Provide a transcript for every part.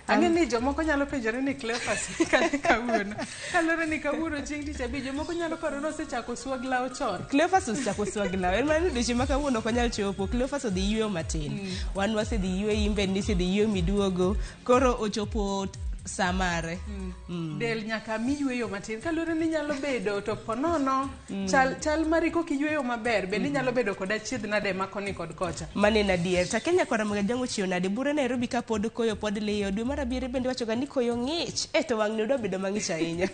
Ang'eni jomoko nyalo penjore ni Cleophas kane kawuono. Kalore ni kawuono chieng' tich abich jomoko nyalo paro ni osechako swag law chon. Cleophas osechako swag law. En mana ni ma kawuono ok onyal chopo. Cleophas odhi yweyo matin. Wan wasedhi yweyo, imbe ni sidhi yweyo miduogo. Koro ochopo samare. Del nyaka mi yweyo matin. Kalure ni nyalo bedo to ponono chal mari ko kiyweyo maber be ni nyalo bedo kod achiedh nade makoni kod kocha. Mane na dier. Ta Kenya kwa Ramogi jango chiyo nade. Bure Nairobi ka pod koyo pod liyo. Dwe mara bire bende wacho ga ni koyo ng'ich. To wang' nudo bedo mang'ich ahinya.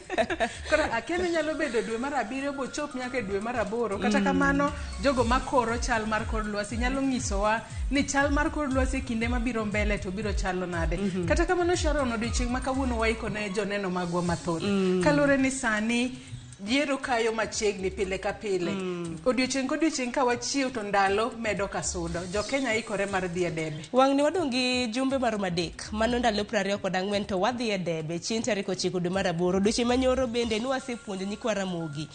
Koro akene nyalo bedo dwe mara bire bo chop nyaka dwe mara boro. Kata kamano jogo makoro chal mar kor lwasi nyalo ng'isowa ni chal mar kor lwasi kinde mabiro mbele to biro chalo nade. Kata kamano Sharon odiochieng' kawuono waiko ne joneno magwa mathoth. Kalure ni sani yiero kayo machiegni pile ka pile. Odiochieng' kodiochieng' ka wachiew to ndalo medo kasudo. Jo Kenya ikore mar dhi e debe. Wang' ni wadong' gi jumbe maromo adek. Mano ndalo 24 to wadhi e debe chieng' tarik 9 dwe mar 8. Odiochieng' manyoro bende ni wasepuonjo nyikwa Ramogi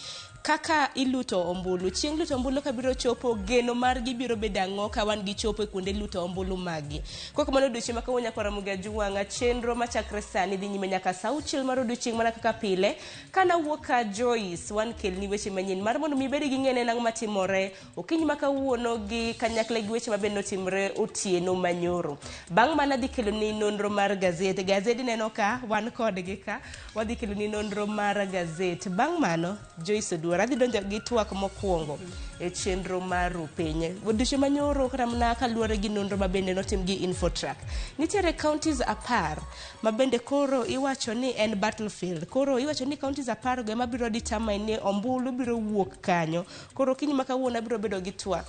kaka iluto ombulu. Chieng' luto ombulu ka biro chopo, geno margi biro bedo ang'o ka wan gi chopo e kuonde luto ombulu magi. Koko mano odiochieng' ma kawuono nyakwa Ramogi ajwang'a chenro machakre sani dhi nyime nyaka saa 6 mar odiochieng' mana kaka pile. Kana wuok ka Joyce wan kelni weche manyien mar mondo mi bed gi ng'ene nang' matimore okinyi ma kawuono gi kanyakla gi weche mabende otimre otieno manyoro. Bang' mana dhi kelo ni nonro mar gazet. Gazet neno ka wan kodgi ka wadhi kelo ni nonro mar gazet. Bang' mano Joyce Oduor adhi donjo gi twak mokwongo e chenro mar RuuPiny. Odiochieng' manyoro kata mana kaluwore gi nonro mabende notim gi Infotrack. Nitiere counties 10 mabende koro iwacho ni en battlefield. Koro iwacho ni counties 10 go ema biro determine ni ombulu biro wuok kanyo. Koro kinyi ma kawuono biro bedo gi twak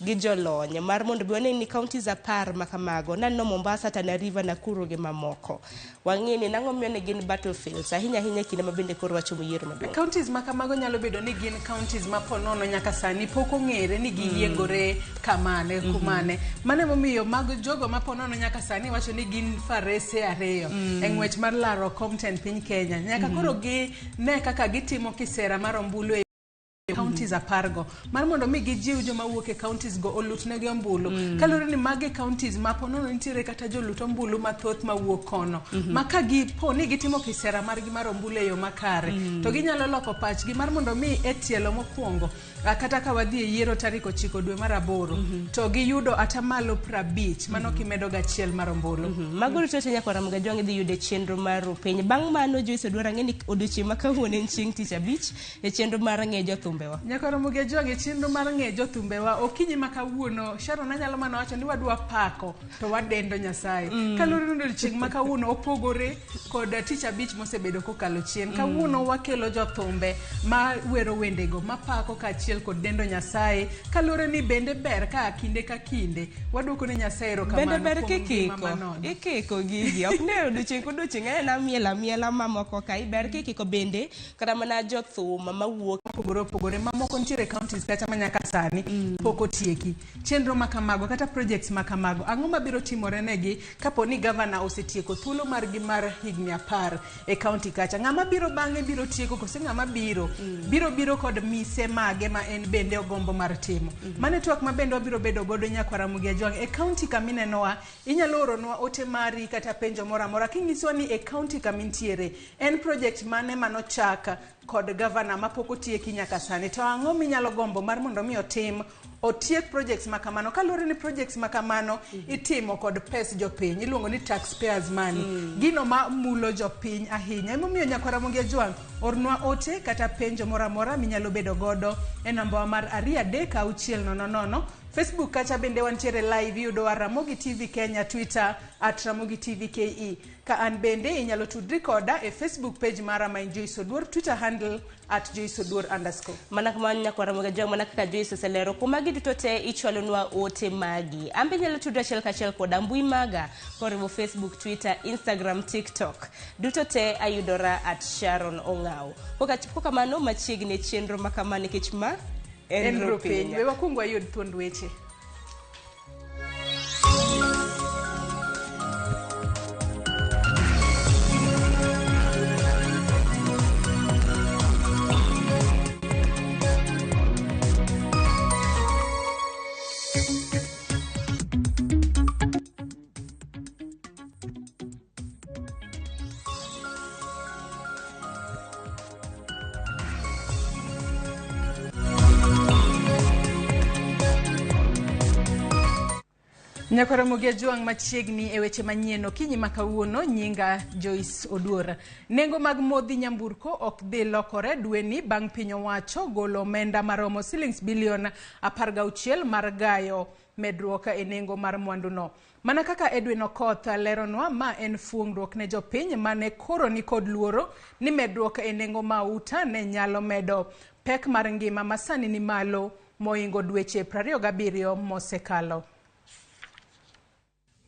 gi jolony mar mondo bi wane ni counties 10 ma kamago nanno Mombasa, Tana River, Nakuru gi mamoko. Wang'e ni nang'o miyo ne gin battlefields ahinya kinde mabende koro wachomo yiero maduong'. Counties ma kamago nyalo bedo ni gin counties ma ponono nyaka sani pok ong'ere ni giyiengore kamane kumane. Mane momiyo mag jogo ma ponono nyaka sani wacho ni gin farese ariyo e ng'wech mar laro KAMPEN piny Kenya. Nyaka koro gi ne kaka gitimo kisera mar ombulu e counties 10 go mar mondo mi gijiw joma wuok e counties go olutnegi ombulu. Kalure ni magi counties ma ponono nitiere kata jolut ombulu mathoth ma wuok kono ma ka gipo ni gitimo kisera margi mar ombulu e yo makare to ginyalo loko pachgi mar mondo mi e tielo mokwongo kata ka wadhi e yiero tarik 9 dwe mar 8 to giyudo atamalo 50 mano kimedo gachiel mar ombulu. Magoro tote nyakwa Ramogi jwang'e dhi yude chenro mar RuuPiny. Bang' mano Joyce Oduor ang'e ni odiochieng' ma kawuono en chieng' tich abich e chenro mar ng'e jothumbewa. Nyakwa Ramogi jwang'e chenro mar ng'e jothumbewa okinyi ma kawuono Sharon anyalo mana wacho ni wadwa pako to wadendo Nyasaye. Kalure ni odiochieng' ma kawuono opogore kod tich abich mosebedo kokalo chien. Kawuono wakelo jothumbe ma wero wendego ma pako ka kod dendo Nyasaye. Kalure ni bende ber ka kinde ka kinde waduoko ne Nyasaye erokamano. Bende ber kikiko gigi ok ne odiochieng' kodiochieng' na miela mamoko ka iber kikiko bende kata mana jothum mawuok opogore mamoko nitiere counties kata manyaka sani pok otieki chenro makamago kata projects makamago. Ang'o mabiro timore negi kapo ni gavana osetieko thuolo margi mar higni 10 e county kacha? Ng'ama biro bang'e biro tieko kose ng'ama biro kod mise mage ma en bende ogombo mar timo. Mane twak ma bende wabiro bedo godo nyakwa Ramogi ajwang'e e county kaminenowa. Inyalo oronwa ote mari kata penjo moro amora kinyisowa ni e county kamintiere en project mane manochaka kod gavana ma pok otieki nyaka sani to ang'o minyalo gombo mar mondo mi otiek projects makamano. Kalure ni projects makamano itimo kod pes jopiny, iluongo ni taxpayers money, gino ma mulo jopiny ahinya. Emomiyo nyakwa Ramogi ajwang' ornwa ote kata penjo moro amora minyalo bedo godo e namba mar 236000. Facebook kacha bende wantiere live yudo Ramogi TV Kenya, Twitter @Ramogi TV KE. Ka an bende inyalo tudri koda e Facebook page mara ma Joyce Oduor, Twitter handle @JoyceOduor_. Mana kama nyakwa Ramogi ajwang' mana kaka Joyce oselero kumagi duto te ichwalonwa ote magi. Ambe nyalo tudra achiel kachiel koda mbui maga koriwo Facebook, Twitter, Instagram, TikTok. Duto te ayudora @Sharon Ong'aw. Koka mano machiegni chenro makama nikech ma en RuuPiny. We wakwongo ayud thuond weche. Nyakora Mogi juang machiegni e weche manyien kinyi makawuono nyinga Joyce Oduora. Nengo mag modhi nyamburko ok dhi lokore dweni bang' piny owacho golo omenda maromo shillings bilion 16 mar gayo medruok e nengo mar mwanduno. Mana kaka Edwin Okoth leronwa, ma en fuong'ruok ne jopiny mane koro ni kod luoro ni medruok e nengo mauta ne nyalo medo pek mar ngima masani ni malo moingo dweche 27 mosekalo.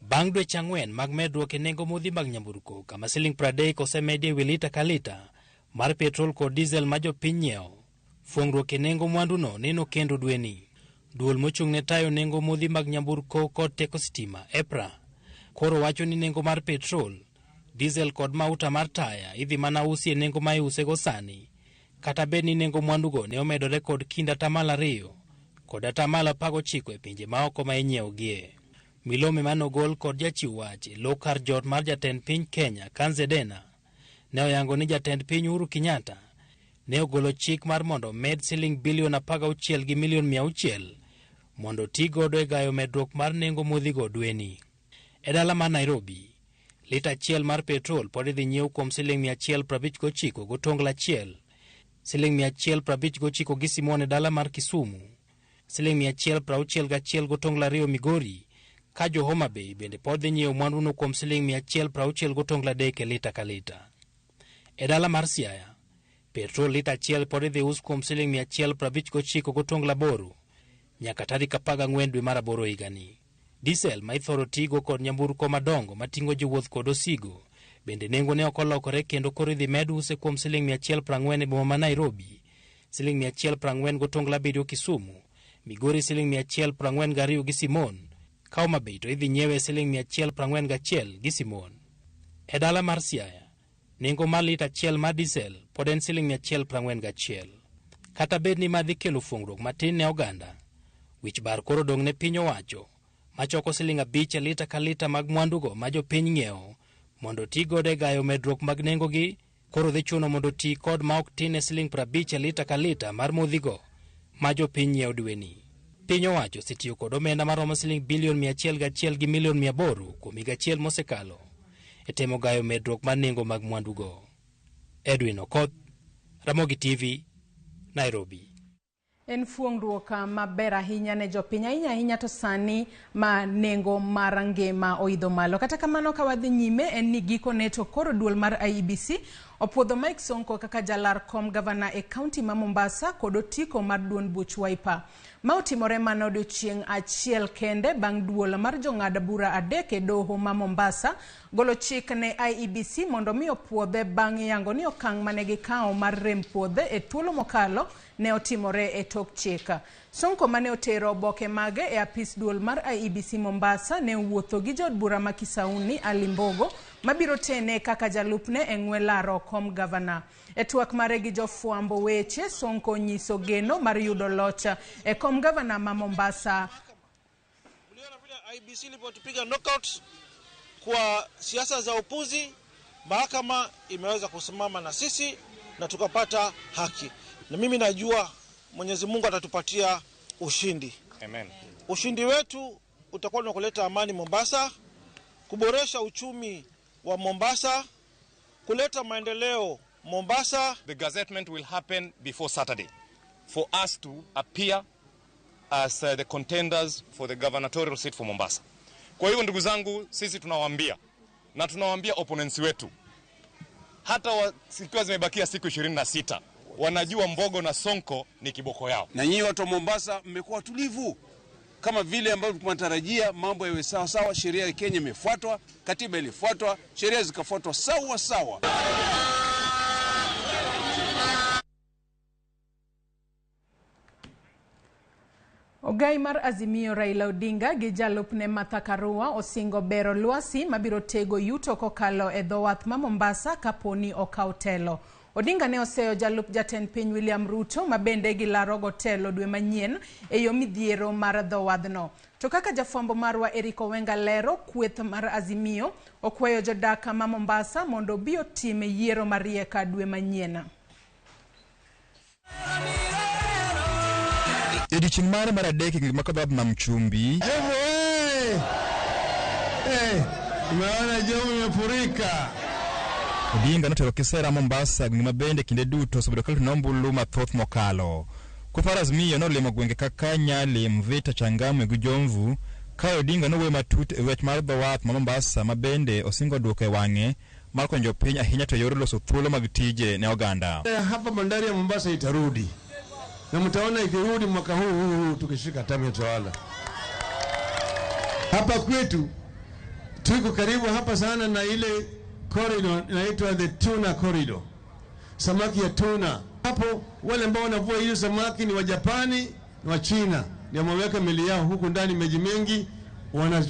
Bang' dweche 4 mag medruok e nengo modhi mag nyamburko kama siling 30 osemedi e wi lita ka lita mar petrol kod diesel ma jopiny nyiewo, fuong'ruok e nengo mwanduno neno kendo dweni. Duol mochung' ne tayo nengo modhi mag nyamburko kod teko sitima EPRA koro wacho ni nengo mar petrol, diesel kod mauta mar taya idhi mana usi e nengo ma iusego sani, kata bed ni nengo mwandugo ne omedore kod kind 2% kod 9% e pinje maoko ma inyiewogie. Milome manogol kod jachiw wach lo kar jot mar jatend piny Kenya Kanzedena ne oyango ni jatend piny Uhuru Kenyatta ne ogolo chik mar mondo med siling bilion 16 gi milion 600 mondo ti godo e gayo medruok mar nengo modhigo dweni. E dala mar Nairobi, lita achiel mar petrol pod idhi nyiew kuom siling 159 gotongla achiel, siling 159 gi simon e dala mar Kisumu, siling 161 gotongla 2 Migori, ka jo HUMBE bende pod dhi nyiewo mwanduno kuom siling 160 gotongla 3 e lita ka lita. E dala mar Siaya, petrol lita achiel pod idhi us kuom siling 159 gotongla 8 nyaka tarik 14 dwe mar 8 higani. Diesel ma ithoro tigo kod nyamburko madongo mating'o jowuoth kod osigo bende nengo ne ok olokore kendo koro idhi med use kuom siling 140 e boma ma Nairobi, siling 140 gotongla 7 Kisumu, Migori siling 142 gi simon, ka HUMBE to idhi nyiewe siling 141 gi simon. E dala mar Siaya, nengo mar lita achiel mar diesel pod en siling 141. Kata bed ni madhi kelo fuong'ruok matin ne oganda, wich bar koro dong' ne piny owacho machoko siling 5 e lita ka lita mag mwandugo ma jopiny ng'iewo mondo ti godo e gayo medruok mag nengogi. Koro dhi chuno mondo ti kod ma ok tin e siling 50 e lita ka lita mar modhigo ma jopiny ng'iewo dweni. Piny owacho osetiyo kod omenda maromo siling bilion 101 gi milion 800 kuom higa achiel mosekalo e temo gayo medruok mar nengo mag mwandugo. Edwin Okoth, Ramogi TV, Nairobi. En fuong'ruok maber ahinya ne jopiny ahinya to sani ma nengo mar ngima oidho malo. Kata kamano ka wadhi nyime en ni giko ne to koro duol mar IEBC opuodho Mike Sonko kaka jalar kom gavana e kaunti ma Mombasa kod otiko mar duond buch Wiper. Ma otimore mano odiochieng' achiel kende bang' duol mar jong'ad bura 3 e doho ma Mombasa golo chik ne IEBC mondo mi opuodhe bang' yango ni okang' mane gikawo mar rem puodhe e thuolo mokalo ne otimore e tok chik. Sonko mane otero oboke mage e apis duol mar IEBC Mombasa ne wuotho gi jod bura ma Kisauni Alimbogo mabiro tene kaka jalupne e ng'we laro kom gavana. E twak mare gi jofuambo weche, Sonko nyiso geno mar yudo loch e kom gavana ma Mombasa. Uliona vile IEBC ilipotupiga knockout kwa siasa za upuzi, mahakama imeweza kusimama na sisi na tukapata haki. Na mimi najua Mwenyezi Mungu atatupatia ushindi. Amen. Ushindi wetu utakuwa ni kuleta amani Mombasa, kuboresha uchumi wa Mombasa, kuleta maendeleo Mombasa. The gazettement will happen before Saturday for us to appear as the contenders for the gubernatorial seat for Mombasa. Kwa hivyo ndugu zangu, sisi tunawaambia na tunawaambia opponents wetu, hata sikiwa zimebakia siku 26, wanajua Mbogo na Sonko ni kiboko yao. Na nyinyi watu wa Mombasa mmekuwa tulivu kama vile ambavyo tunatarajia mambo yawe sawa sawa. Sheria ya Kenya imefuatwa, katiba ilifuatwa, sheria zikafuatwa sawa sawa. Ogai mar Azimio Raila Odinga gi jalupne Martha Karua osingo bero lwasi mabiro tego yuto kokalo e dhowath ma Mombasa kaponi okaw telo. Odinga ne oseyo jalup jatend piny William Ruto mabende gilarogo telo dwe manyien e yo midhiero mar dhowadhno. To kaka jafwambo marwa Eric Owenga lero, kweth mar Azimio okwayo jodak ma Mombasa mondo bi otim yiero marieka dwe manyien. Edichieng' mare mar adek e makadhab nam chumbi Umeona Jomo imefurika. Odinga notero kisera Mombasa ngima bende kinde duto sabodo kal nombulu mathoth mokalo. Kufaraz miyo no lemo gwenge kaka Nyali, Mvita, Changamwe gi Jomvu. Ka Odinga no we matut e wech mar dhowath ma Mombasa ma bende osingo duoke wange mar konyo piny ahinya to yor loso thuolo mag tije ne oganda. Hapa bandari ya Mombasa itarudi. Na mtaona ikirudi mwaka huu tukishika tamu ya tawala. Hapa kwetu tuko karibu hapa sana na ile corridor inaitwa the tuna corridor. Samaki ya tuna. Hapo wale ambao wanavua hiyo samaki ni wa Japani na wa China. Ndio wameweka meli yao huku ndani maji mengi,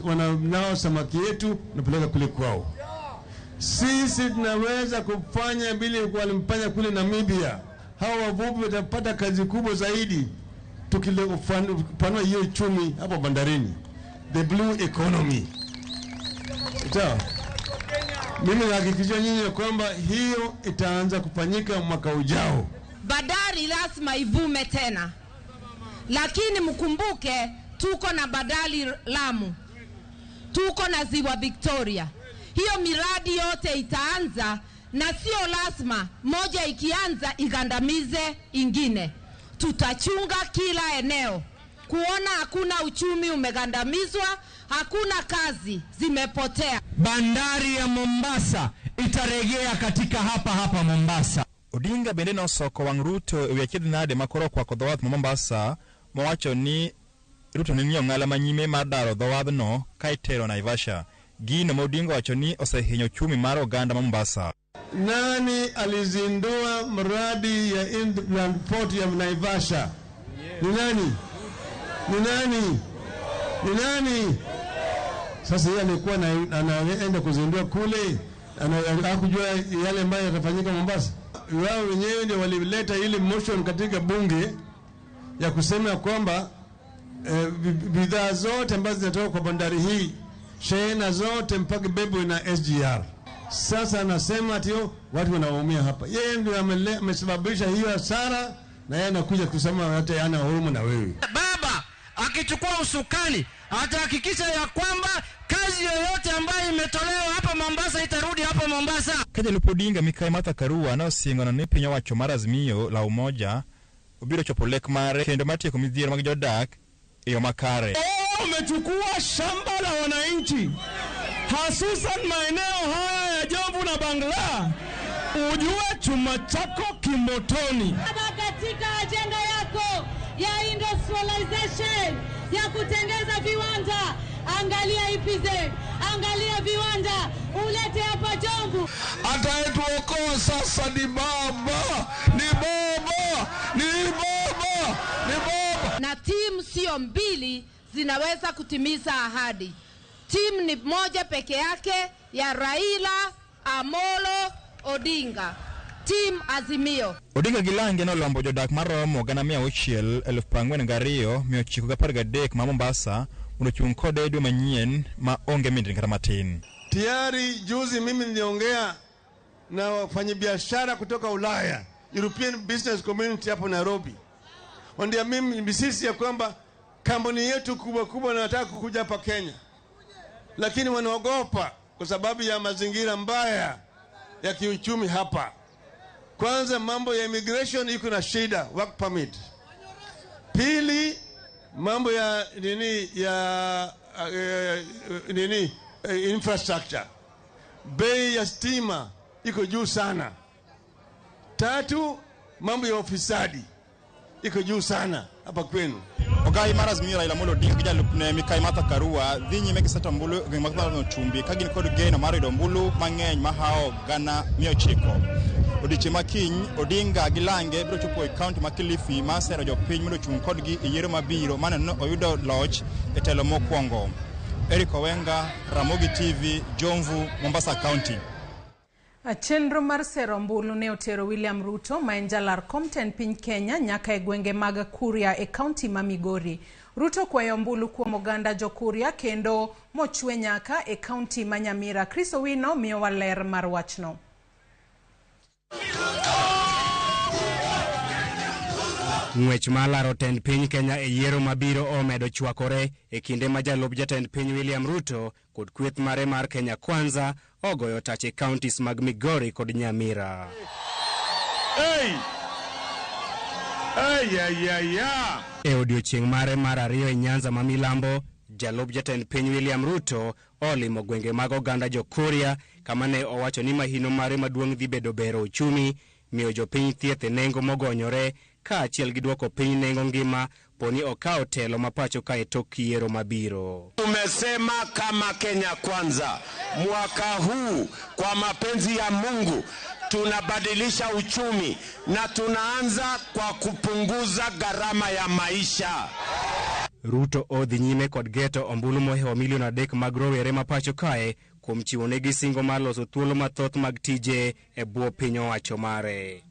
wananao samaki yetu na peleka kule kwao. Sisi tunaweza kufanya bila walimpanya kule Namibia. Hao wavuvi watapata kazi kubwa zaidi tukipanua hiyo uchumi hapo bandarini. The blue economy. Sawa. Mimi nahakikisha nyinyi kwamba hiyo itaanza kufanyika mwaka ujao. Bandari lazima ivume tena. Lakini mkumbuke tuko na bandari Lamu. Tuko na ziwa Victoria. Hiyo miradi yote itaanza na sio lazima moja ikianza igandamize ingine. Tutachunga kila eneo kuona hakuna uchumi umegandamizwa, hakuna kazi zimepotea. Bandari ya Mombasa itaregea katika hapa Mombasa. Odinga bende no soko wang Ruto e wiachid nade makoro kwa dhowath Mombasa mowacho ni Ruto ni ng'ala manyime mar daro dhowath no kaitero Naivasha. Gino Odinga wacho ni osehinyo uchumi mar oganda Mombasa. Nani alizindua mradi ya inland port ya Naivasha? Ni nani? Ni nani? Ni nani? Sasa yeye alikuwa anaenda kuzindua kule, anakujua yale ambayo yatafanyika Mombasa. Wao wenyewe ndio walileta ile motion katika bunge ya kusema kwamba bidhaa zote ambazo zinatoka kwa bandari hii, shehena zote mpaka bebo na SGR. Sasa anasema atio watu wanaumia hapa. Yeye ndio amesababisha hiyo hasara na yeye anakuja kusema hata yana huruma na wewe. Baba akichukua usukani atahakikisha ya kwamba kazi yoyote ambayo imetolewa hapa Mombasa itarudi hapa Mombasa. Kaja Odinga Mikai Martha Karua na osingano ni piny owacho mar Azimio la umoja obiro chopo lek mare kendo matieko midhiero mag jodak e yo makare. Umechukua shamba la wananchi hasusan maeneo haya ya Jomvu na Bangla, ujue chuma chako kimotoni. Katika agenda yako ya industrialization, ya kutengeza viwanda, angalia EPZ, angalia viwanda, ulete hapa Jomvu. Atayetuokoa sasa ni baba, ni baba, ni baba, ni baba. Na timu sio mbili zinaweza kutimiza ahadi. Timu ni moja peke yake ya Raila Amolo Odinga. Team Azimio. Odinga gilange no lombo jodak maromo gana 642,913 ma Mombasa unochung kode dwe manyien ma onge mindri kata matin. Tayari juzi mimi niliongea na wafanyabiashara kutoka Ulaya, European Business Community hapo Nairobi. Wandia mimi sisi ya kwamba kampuni yetu kubwa nataka kuja hapa Kenya. Lakini wanaogopa kwa sababu ya mazingira mbaya ya kiuchumi hapa. Kwanza mambo ya immigration iko na shida, work permit. Pili mambo ya infrastructure. Bei ya stima iko juu sana. Tatu mambo ya ofisadi iko juu sana hapa kwenu. Ogai mar Azimio Raila Amolo Odinga jalupne Mikai Martha Karua dhi nyime gi mbulu gima chumbi ka gin kod geno mar yudo mbulu mang'eny ma hao gana 900. Odiochieng' makiny Odinga gilange biro chopo e kaunti ma Kilifi ma sero jopiny mondo chung kodgi e yiero mabiro mane oyudo loch e telo mokwongo. Eric Owenga, Ramogi TV, Jomvu, Mombasa County. Chenro mar sero mbulu ne otero William Ruto ma en jalar KAMPEN piny Kenya nyaka e gwenge mag Kuria e kaunti ma Migori. Ruto kwayo mbulu kuom oganda jo Kuria kendo mochwe nyaka e kaunti ma Nyamira. Chris Owino miyo waler mar wachno. Ng'wech malaro tend piny Kenya e yiero mabiro omedo chwakore e kinde ma jalup jatend piny William Ruto kod kweth mare mar Kenya Kwanza ogoyo tach e counties mag Migori kod Nyamira. E odiochieng' mare mar ariyo e Nyanza ma milambo, jalup jatend piny William Ruto olimo gwenge mag oganda Jokuria kama ne owacho ni mahino mare maduong' dhi bedo bero uchumi, miyo jopiny thieth e nengo mogonyore ka achiel gi duoko piny nengo ngima poni okao telo mapacho ka e tok yiero mabiro. Tumesema kama Kenya Kwanza mwaka huu kwa mapenzi ya Mungu tunabadilisha uchumi na tunaanza kwa kupunguza gharama ya maisha. Ruto odhi nyime kod geto ombulu mohewo milion 3 mag rowere mapacho kae kuom chiwo negi singo mar loso thuolo mathoth mag tije e bwo piny owacho mare.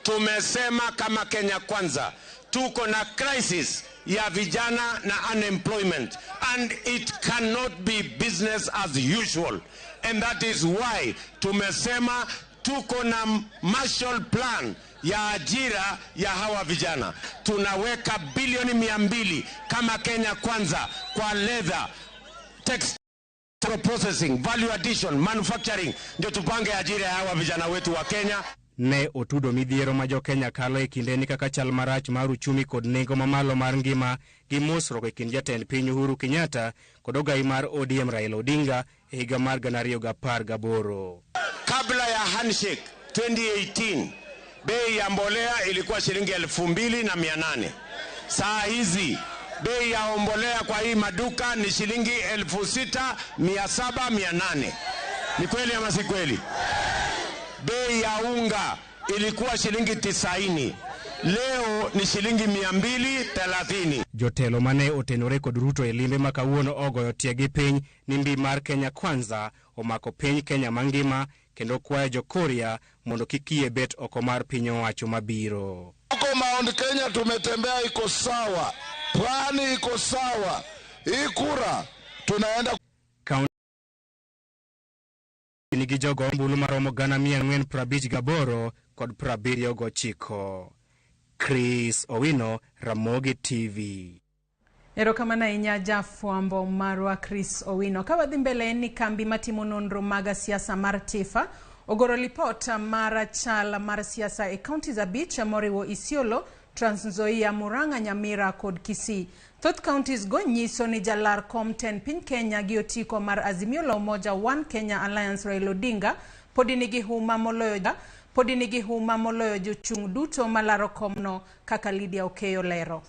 Tumesema kama Kenya Kwanza tuko na crisis ya vijana na unemployment, and it cannot be business as usual, and that is why tumesema tuko na Marshall Plan ya ajira ya hawa vijana. Tunaweka bilioni 200 kama Kenya Kwanza kwa leather, textile processing, value addition, manufacturing, ndio tupange ajira ya hawa vijana wetu wa Kenya. Ne otudo midhiero ma jo Kenya kalo e kinde ni kaka chal marach mar uchumi kod nengo mamalo mar ngima gi mosruok e kind jatend piny Uhuru Kenyatta kod ogai mar ODM Raila Odinga e higa mar 2018. Kabla ya handshake 2018, bei ya mbolea ilikuwa shilingi 2,800. Saa hizi bei ya mbolea kwa hii maduka ni shilingi 6,700-800. Ni kweli ama si kweli? Bei ya unga ilikuwa shilingi 90. Leo ni shilingi 230. Jotelo mane otenore kod Ruto e limbe makawuono ogoyo tiegi piny ni mbi mar Kenya Kwanza omako piny Kenya mangima kendo kwayo Jokuria mondo kikie bet oko mar piny owacho mabiro. Huko Mount Kenya tumetembea, iko sawa. Pwani iko sawa. Hii kura tunaenda nigi jogo ombulu maromo 458 kod 79. Chris Owino, Ramogi TV. Erokamano ahinya jafwambo marwa Chris Owino. Ka wadhi mbele ni kambi matimo nonro mag siasa mar TIFA ogoro lipot mar chal mar siasa e counties abich moriwo Isiolo, Trans Nzoia, Murang'a, Nyamira kod Kisii. Thoth counties go nyiso ni jalar kom ten piny Kenya gi otiko mar Azimio la Umoja One Kenya Alliance Raila Odinga podi nigi huma moloyo jochung' duto malaro komno kaka Lydia Okeyo lero.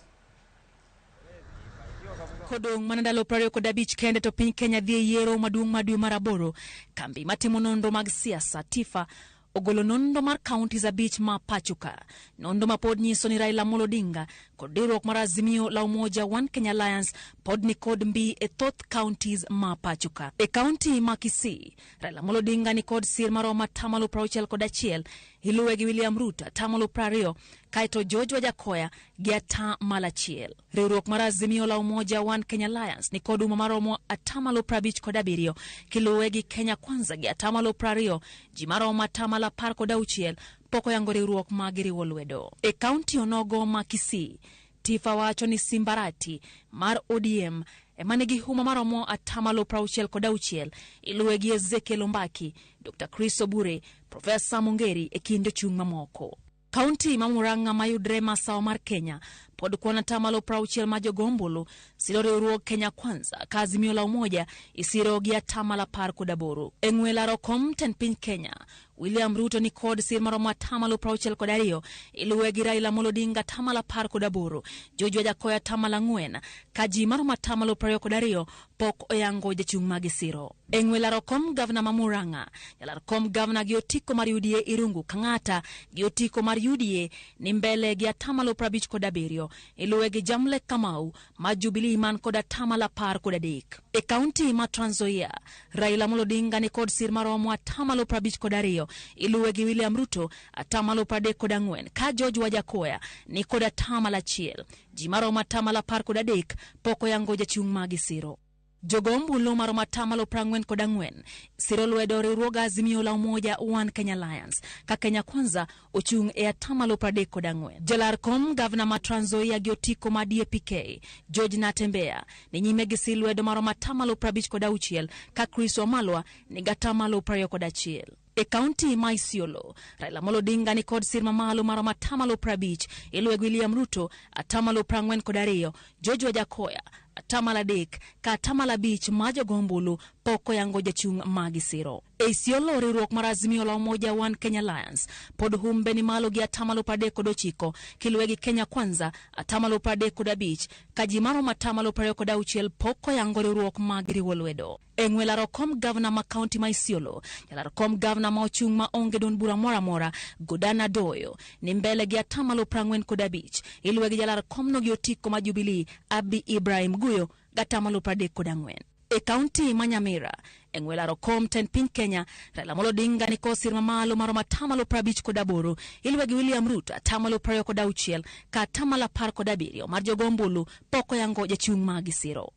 Kodong' manandalo 25 kende to piny Kenya dhi yiero maduong' madwe mar 8, kambi matimo nonro mag siasa TIFA ogolo nonro mar counties abich ma pachuka. Nonro ma pod nyiso ni Raila Odinga kod riwruok mar Azimio la Umoja One Kenya Alliance pod ni kod mbi e thoth counties ma pachuka. E county ma Kisii, Raila Odinga ni kod sir maromo 61%, iluwe gi William Ruto 20%, kaito George Wajakoya gi 1%. Riwruok mar Azimio la Umoja One Kenya Alliance ni kod uma maromo 57%, kiluwe gi Kenya Kwanza gi 20%, ji maromo 16%, poko yango riwruok magiriwo lwedo. E county onogo ma Kisii, TIFA wacho ni Simbarati mar ODM emanigi huma maromo 66%, iluwe gi Ezekiel Ombaki, Dr. Chris Obure, Professor Mungeri e kinde chung' mamoko. County ma Murang'a mayudre masawa mar Kenya pod kuona 60% ma jogombolo siro riwruok Kenya Kwanza ka Azimio la Umoja isiro gi 18%. E ng'we laro kom ten piny Kenya, William Ruto ni kod sir maromo 62%, iluwe gi Raila Odinga 10%, George Wajakoya 4%, ka ji maromo 22% pok oyango jachung' mag siro. E ng'we laro kom gavana ma Murang'a, jalar kom gavana gi otiko mar UDA Irungu Kang'ata gi otiko mar UDA ni mbele gi 57%, iluwe gi Jamle Kamau ma Jubilee man kod 13%. E county ma Trans Nzoia, Raila Odinga ni kod sir maromo 52%, iluwe gi William Ruto 34%, ka George Wajakoya ni kod 1%, ji maromo 13% poko yango jachung' mag siro. Jogombulu maromo atamalo 44 siro lwedo riwruoga Azimio la Umoja One Kenya Alliance ka Kenya Kwanza ochung' e atamalo 34. Jalar kom Gavana ma Trans Nzoia gi otiko ma DAPK George Natembeya ni nyime gi silwedo maromo atamalo 56 ka Chris Wamalwa ni gatamalo 21. E kaunti ma Isiolo, Raila Amolo Odinga ni kod sirma malo maromo atamalo 50 ilweg William Ruto atamalo 42, George Wajakoya atamalo 3 ka atamalo 5 ma jogombulu poko yango jachung' magi siro. E Isiolo riwruok mar Azimio la Umoja One Kenya Alliance pod humbe ni malo gi atamalo 39 kilwegi Kenya Kwanza atamalo 35 ka ji maromo atamalo 26 poko yango riwruok magi riwo lwedo. Engwelaro kom Gavana ma kaunti ma Isiolo, Jalar kom Gavana ma ochung' ma onge don bura mora mora Godana Doyo ni mbele gi atamalo 45 ilwegi Jalar kom no gi otiko ma Jubilee Abi Ibrahim Guyo gatamalo 34. E kaunti ma Nyamira, engwelaro kom ten piny Kenya, Raila Amolo Odinga ni kod sirma malo maromo atamalo 58 ilwegi William Ruto atamalo 26 ka atamalo 17 mar jogombulu poko yango jachung' magi siro.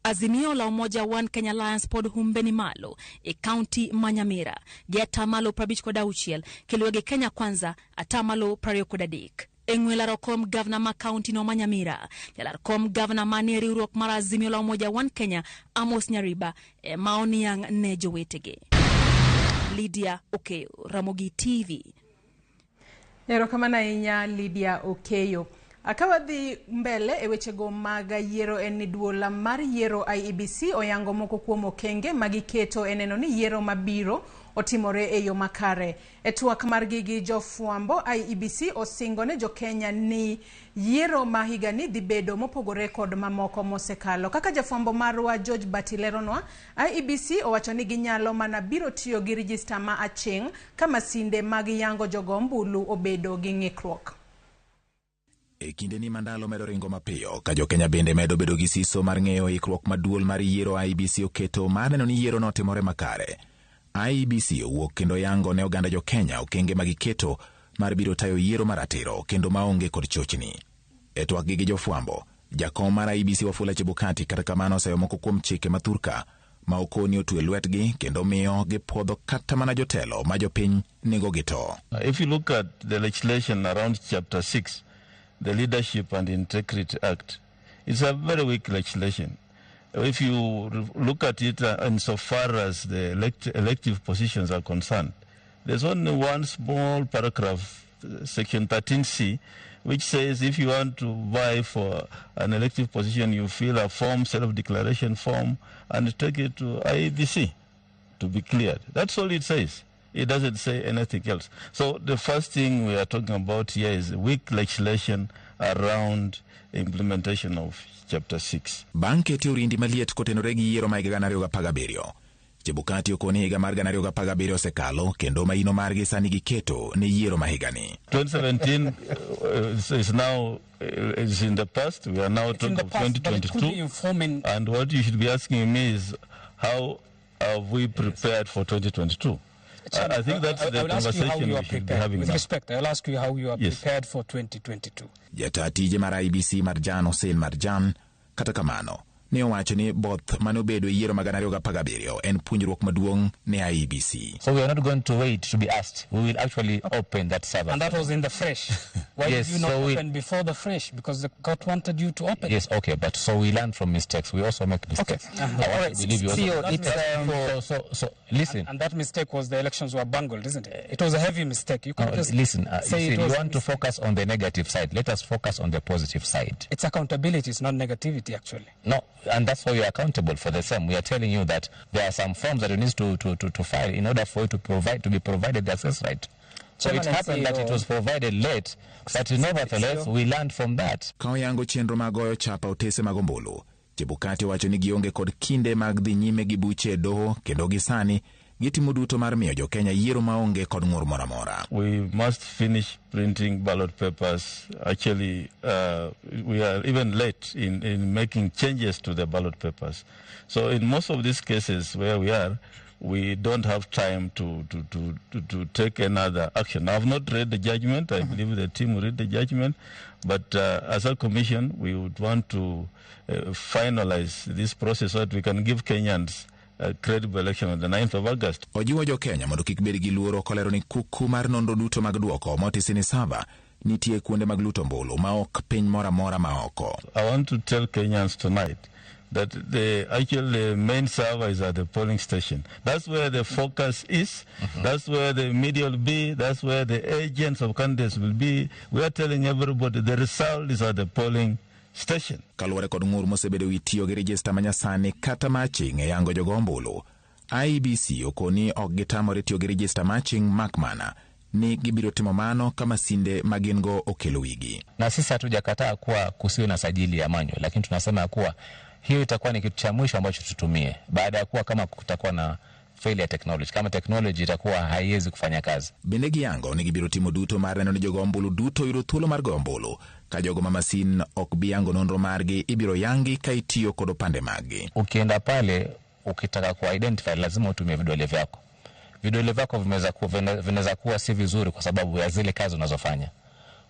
Azimio la Umoja One Kenya Alliance pod humbe ni malo e kaunti ma Nyamira gi atamalo 56 kilwegi Kenya Kwanza atamalo 23. Engwelaro kom Gavana ma kaunti no ma Nyamira, Jalar kom Gavana ma ne riwruok mar Azimio la Umoja One Kenya Amos Nyariba e maoni yang ne jowetege. Lydia Okeyo, Ramogi TV. Erokamano ahinya Lydia Okeyo. Akawadhi mbele e wechego mag yiero en duola mar yiero IEBC oyango moko kuom okenge magiketo eneno ni yiero mabiro otimore e yo makare. E twak margi gi jofuambo, IEBC osingone jo Kenya ni yiero ma higani dhi bedo mopogore kod mamoko mosekalo. Kaka jofuambo marwa George Batileronwa, IEBC owacho ni ginyalo mana biro tiyo gi register ma aching' kama sinde mag yango jogombulu obedo gi ng'ikruok. E kinde ni mandalo medo ringo mapiyo, ka jo Kenya bende medo bedo gi siso mar ng'eyo ikruok maduol mar yiero IEBC oketo mar neno ni yiero notimore makare. IEBC owuok kendo yango ne oganda jo Kenya okenge magiketo mar biro tayo yiero maratiro kendo maonge kod chochni. E twak gi jofuambo, jakom mar IEBC Wafula Chebukati kata kamano oseyo moko kuom chike mathurka ma okoni otwe lwetgi kendo miyo gipodho kata mana jotelo ma jopiny nego gito. If you look at the legislation around Chapter 6, the Leadership and Integrity Act, it's a very weak legislation. If you look at it insofar as the elective positions are concerned, there's only one small paragraph, Section 13C, which says if you want to vie for an elective position, you fill a form, self-declaration form, and take it to IEBC to be cleared. That's all it says. It doesn't say anything else. So the first thing we are talking about here is weak legislation around implementation of Chapter 6. Banke teorindi maliet kotenore gi yiero ma higa 2017. Chebukati okoni higa mar 2017 osekalo kendo maino margi sani giketo ne yiero ma higani. 2017 is now is in the past. We are now talking of 2022. And what you should be asking me is how have we prepared for 2022? I think that's the conversation we should be having. With respect, I'll ask you how you are prepared for 2022. Jatati mar IEBC Marjan Hussein Marjan kata kamano ne owacho ni both manobedo yiero mag 2017 en puonjruok maduong' ne IEBC. So we are not going to wait to be asked. We will actually open that server. And that was in the fresh. Why did you not open before the fresh? Because the court wanted you to open. Yes, okay, but so we learn from mistakes. We also make mistakes. Okay. All right. So listen. And that mistake was the elections were bungled, isn't it? It was a heavy mistake. You can just listen. You want to focus on the negative side. Let us focus on the positive side. It's accountability. It's not negativity, actually. No, and that's why we are accountable for the same. We are telling you that there are some forms that you need to file in order for you to be provided the access right. So it happened that it was provided late, but nevertheless we learned from that. Kaoyango chenro magoyo chapa otese magombulu. Chebukati wacho ni gionge kod kinde mag dhi nyime gi buche doho kendo gisani gitimo duto mar miyo jo Kenya yiero maonge kod ng'ur mora mora. We must finish printing ballot papers. Actually, we are even late in making changes to the ballot papers. So in most of these cases where we are, we don't have time to take another action. I have not read the judgment. I believe the team will read the judgment. But as a commission, we would want to finalize this process so that we can give Kenyans a credible election on the 9th of August. Ojiwo jo Kenya mondo kik bed gi luoro kolero ni kuku mar nonro duto mag duoko motisini sava nitie kuonde mag luto ombulu ma ok piny mora mora ma oko. I want to tell Kenyans tonight that the main server is at the polling station. That's where the focus is. That's where the media will be. That's where the agents of candidates will be. We are telling everybody the result is at the polling station. Kaluwore kod ng'ur mosebedo wi tiyo gi rejista manyasani kata matching e yango jogo ombulu, IEBC okoni ok gitamore tiyo gi rejista matching makmana ni gibiro timo mano kama sinde magingo okelo wigi. Na sisi hatujakataa kuwa kusiwe na sajili ya manyo, lakini tunasema kuwa hiyo itakuwa ni kitu cha mwisho ambacho tutumie baada ya kuwa kama kutakuwa na failure technology, kama technology itakuwa haiwezi kufanya kazi. Bende giyango ni gibiro timo duto mar neno ni jogo ombulu duto yudo thuolo mar go ombulu ka jogo ma masin ok biyango nonro margi ibiro yangi ka itiyo kod opande magi. Ukienda pale ukitaka ku identify lazima utumie vidole vyako. Vidole vyako vinaweza kuwa si vizuri kwa sababu ya zile kazi unazofanya.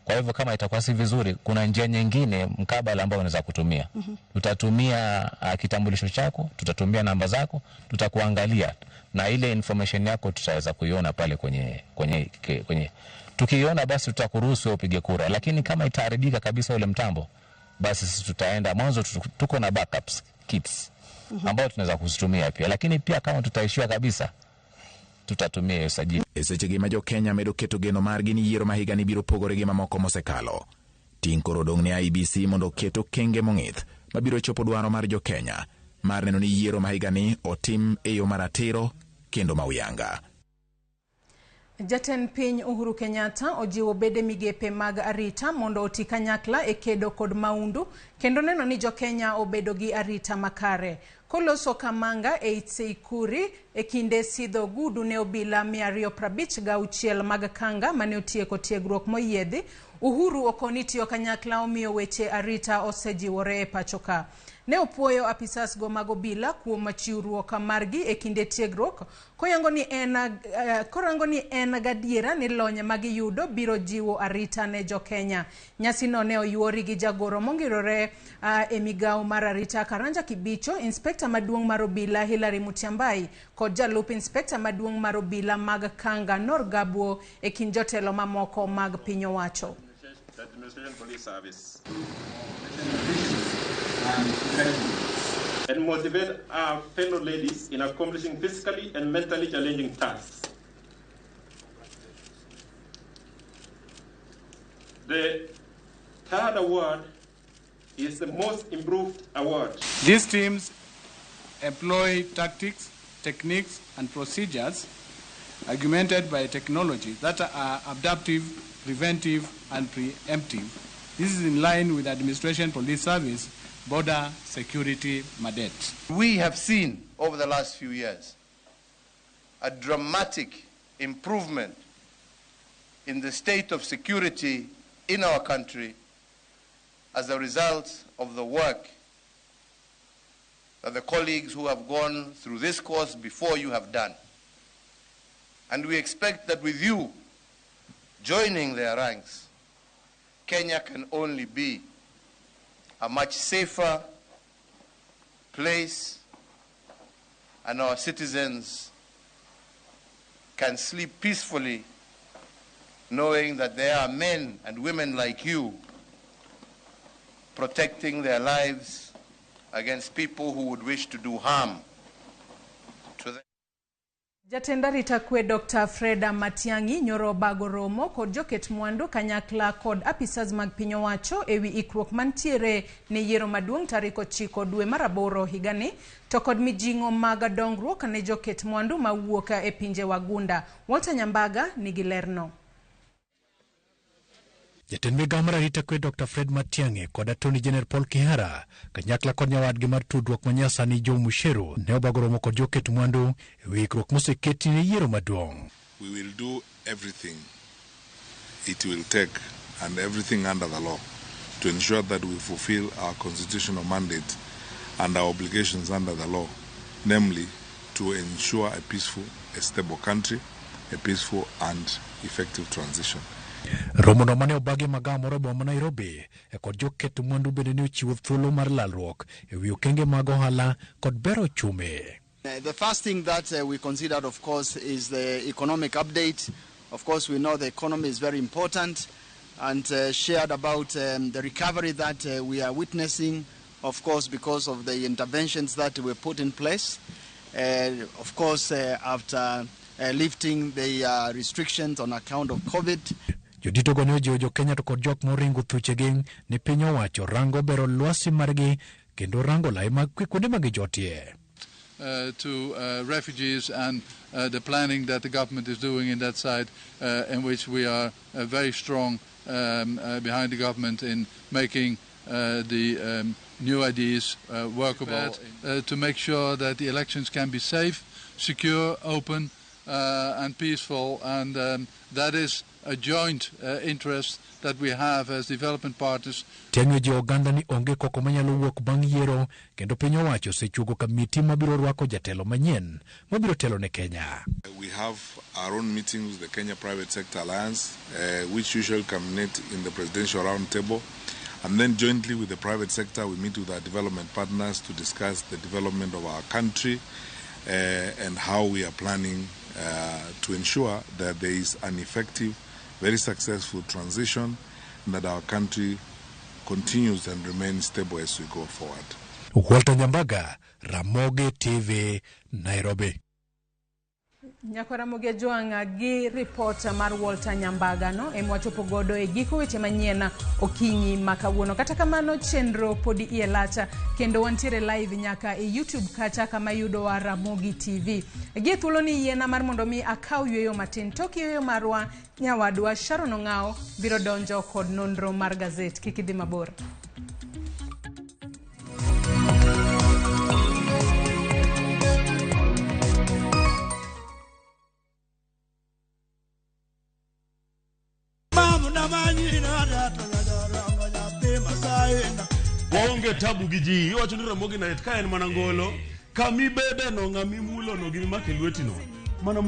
Kwa hivyo kama itakuwa si vizuri, kuna njia nyingine mkabala ambao unaweza kutumia. Tutatumia kitambulisho chako, tutatumia namba zako, tutakuangalia na ile information yako tutaweza kuiona pale kwenye tukiiona basi tutakuruhusu upige kura, lakini kama itaharibika kabisa ule mtambo basi sisi tutaenda mwanzo tuko na backups kits ambao tunaweza kuzitumia pia, lakini pia kama tutaishiwa kabisa tutatumia usajili. Seche gi ma jo Kenya medo keto geno margi ni yiero mahiga ni biro pogore gi mamoko mosekalo. Tinkoro dong ne IEBC mondo keto kenge mong'ith mabiro chopo dwaro mar jo Kenya mar neno ni yiero mahiga ni otim e yo maratiro kendo mauyanga. Jatend piny Uhuru Kenyatta ojiwo bede migepe mag arita mondo oti kanyakla e kedo kod maundu kendo neno ni jo Kenya obedo gi arita makare. Koloso kamanga e Itseikuri e kinde sidho gudu ne obila 256 mag kanga mane otieko tiegruok moyiedhi, Uhuru okoni tiyo kanyakla omiyo weche arita osejiwore e pachoka. Ne opuoyo apisas go mag obila kuom machiwruok margi e kinde tiegruok, korango ni en gadiera ni lony mag yudo biro jiwo arita ne jo Kenya. Nyasi no ne oyuori gi jagoro mongirore e migawo mar arita Karanja Kibicho, inspekta maduong' mar obila Hilary Mutiambai kod jalup inspekta maduong' mar obila mag Kanga Nor Gabuo e kind jotelo mamoko mag piny owacho. Administration Police Service and motivate our fellow ladies in accomplishing physically and mentally challenging tasks. The third award is the most improved award. These teams employ tactics, techniques, and procedures augmented by technology that are adaptive, preventive, and preemptive. This is in line with Administration Police Service border security mandate. We have seen over the last few years a dramatic improvement in the state of security in our country as a result of the work that the colleagues who have gone through this course before you have done. And we expect that with you joining their ranks, Kenya can only be a much safer place, and our citizens can sleep peacefully knowing that there are men and women like you protecting their lives against people who would wish to do harm to them. Jatend arita kwe Dr. Freda Matiang'i nyoro bago romo kod joket mwandu kanyakla kod apisas mag piny owacho ewi ikruok mantiere ne yiero maduong' tarik 9 dwe mar 8 higani to kod mijing'o mag dongruok ne joket mwandu mawuok e pinje wagunda. Walter Nyambaga nigi lerno. Jatend migawo mar arita kwe Dr. Fred Matiang'i kod Attorney General Paul Kihara kanyakla kod nyawadgi mar tudruok manyasani Joe Mushero ne obago romo kod joket mwandu ewi ikruok moseketi ne yiero maduong'. We will do everything it will take and everything under the law to ensure that we fulfill our constitutional mandate and our obligations under the law, namely to ensure a peaceful, a stable country, a peaceful and effective transition. Romo no mane obagi maga moro boma Nairobi kod joket mwandu bende ne ochiwo thuolo mar lalruok ewi okenge mag ohala kod bero chume. The first thing that we considered, of course, is the economic update. Of course, we know the economy is very important, and shared about the recovery that we are witnessing, of course, because of the interventions that were put in place. Of course, after lifting the restrictions on account of COVID. Jodito gonyo jo Kenya to kod jok moringo thuchegi ni piny owacho rango bero lwasi margi kendo rango lai mag kuonde ma gijotie. To refugees and the planning that the government is doing in that side, in which we are very strong behind the government in making the new ideas workable, to make sure that the elections can be safe, secure, open and peaceful, and that is a joint interest that we have as development partners. Tenyo jo Uganda ni onge koko manyalo wuok bang' yiero kendo piny owacho osechugo kamiti mabiro rwako jatelo manyien mabiro telo ne Kenya. We have our own meetings with the Kenya Private Sector Alliance, which usually culminate in the presidential round table, and then jointly with the private sector we meet with our development partners to discuss the development of our country and how we are planning to ensure that there is an effective, very successful transition, and that our country continues and remains stable as we go forward. Walter Nyambaga, Ramogi TV, Nairobi. Nyakora Ramogi Joanga gi reporter mar Walter Nyambaga no emwachopo godo e giko weche manyien okinyi makawuono. Kata kamano chenro podi ie LACH kendo wantiere live nyaka e YouTube kacha kama yudo wa Ramogi TV. Gi thuolo ni yena mar mondo mi akaw yweyo matin tok yweyo marwa nyawadwa Sharon Ongao biro donjo kod nonro mar gazet kikidhi mabor. Waonge tabu giji, iwacho ni Ramogi na ka en manangolo, kami bede no ngami mulo no gimi make lweti no. Mana